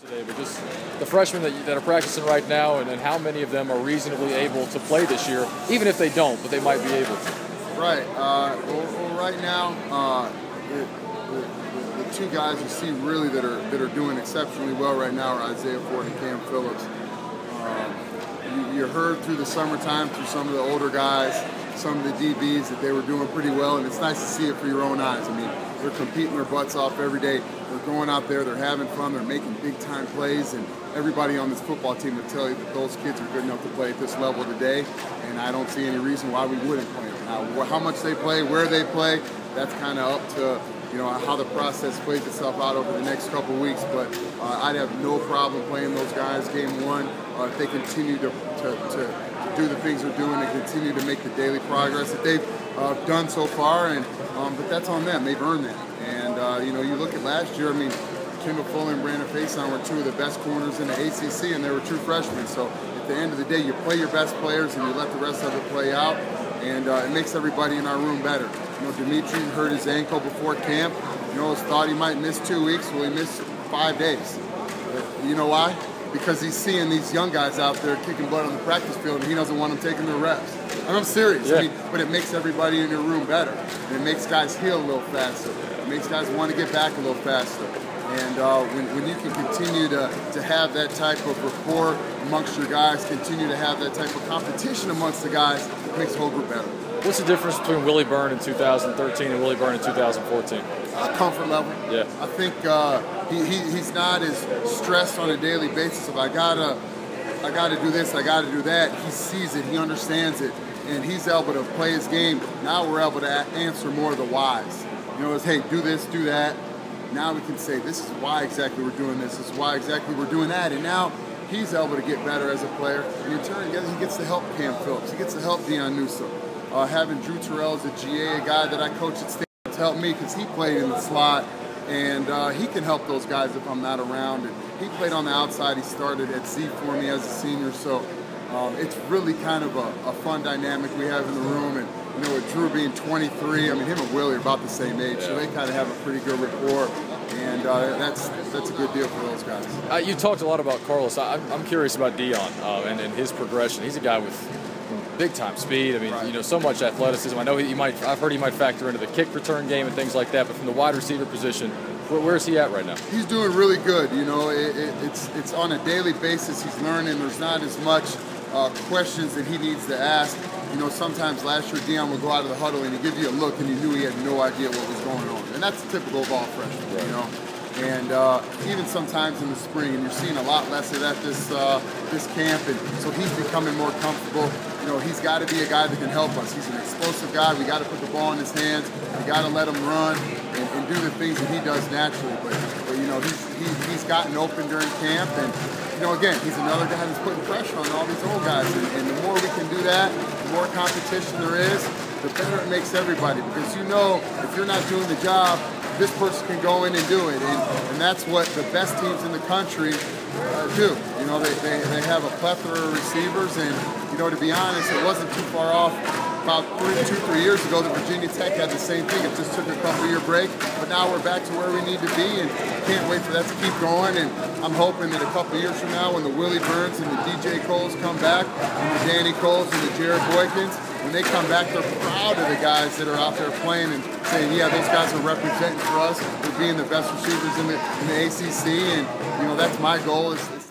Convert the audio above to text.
Today, but just the freshmen that are practicing right now, and then how many of them are reasonably able to play this year, even if they don't, but they might be able to. Right. Well, right now, the two guys you see really that are doing exceptionally well right now are Isaiah Ford and Cam Phillips. You heard through the summertime through some of the older guys, some of the DBs that they were doing pretty well, and it's nice to see it for your own eyes. I mean, they're competing their butts off every day. They're going out there, they're having fun, they're making big-time plays, and everybody on this football team will tell you that those kids are good enough to play at this level today, and I don't see any reason why we wouldn't play them. Now, how much they play, where they play, that's kind of up to how the process plays itself out over the next couple of weeks, but I'd have no problem playing those guys game one if they continue to do the things they're doing and continue to make the daily progress that they've done so far. And but that's on them; they've earned that. And you look at last year. I mean, Kendall Fuller and Brandon Faison were two of the best corners in the ACC, and they were true freshmen. So at the end of the day, you play your best players and you let the rest of it play out, and it makes everybody in our room better. Dimitri hurt his ankle before camp. Thought he might miss 2 weeks. Well, he missed 5 days. You know why? Because he's seeing these young guys out there kicking butt on the practice field, and he doesn't want them taking their reps. And I'm serious. Yeah. I mean, but it makes everybody in your room better. And it makes guys heal a little faster. It makes guys want to get back a little faster. And when you can continue to have that type of rapport amongst your guys, continue to have that type of competition amongst the guys, it makes the whole group better. What's the difference between Willie Byrne in 2013 and Willie Byrne in 2014? Comfort level. Yeah. I think he's not as stressed on a daily basis of I gotta do this, I gotta do that. He sees it, he understands it, and he's able to play his game. Now we're able to answer more of the whys. It's hey, do this, do that. Now we can say this is why exactly we're doing this. This is why exactly we're doing that. And now he's able to get better as a player. And in turn, he gets to help Cam Phillips. He gets to help Deion Newsome. Having Drew Terrell as a GA, a guy that I coach at State, to help me because he played in the slot, and he can help those guys if I'm not around. And he played on the outside. He started at Z for me as a senior, so it's really kind of a fun dynamic we have in the room. And with Drew being 23, I mean him and Willie are about the same age, so they kind of have a pretty good rapport. And that's a good deal for those guys. You talked a lot about Carlos. I'm curious about Deion and his progression. He's a guy with big-time speed. I mean, right. So much athleticism. I know I've heard he might factor into the kick return game and things like that. But from the wide receiver position, where is he at right now? He's doing really good. It's on a daily basis. He's learning. There's not as much questions that he needs to ask. Sometimes last year Deion would go out of the huddle and he'd give you a look and you knew he had no idea what was going on. And that's typical of all freshmen, right. And even sometimes in the spring, and you're seeing a lot less of that this camp, and so he's becoming more comfortable. He's got to be a guy that can help us. He's an explosive guy. We got to put the ball in his hands. We got to let him run and do the things that he does naturally. But he's gotten open during camp, and again, he's another guy that's putting pressure on all these old guys. And the more we can do that, the more competition there is, the better it makes everybody. Because if you're not doing the job, this person can go in and do it, and that's what the best teams in the country do. They have a plethora of receivers, and to be honest, it wasn't too far off. About 3 years ago, that Virginia Tech had the same thing. It just took a couple-year break, but now we're back to where we need to be, and can't wait for that to keep going. And I'm hoping that a couple years from now, when the Willie Byrnes and the DJ Coles come back, and the Danny Coles and the Jared Boykins, when they come back, they're proud of the guys that are out there playing and saying, yeah, those guys are representing for us. They're being the best receivers in the ACC, and that's my goal is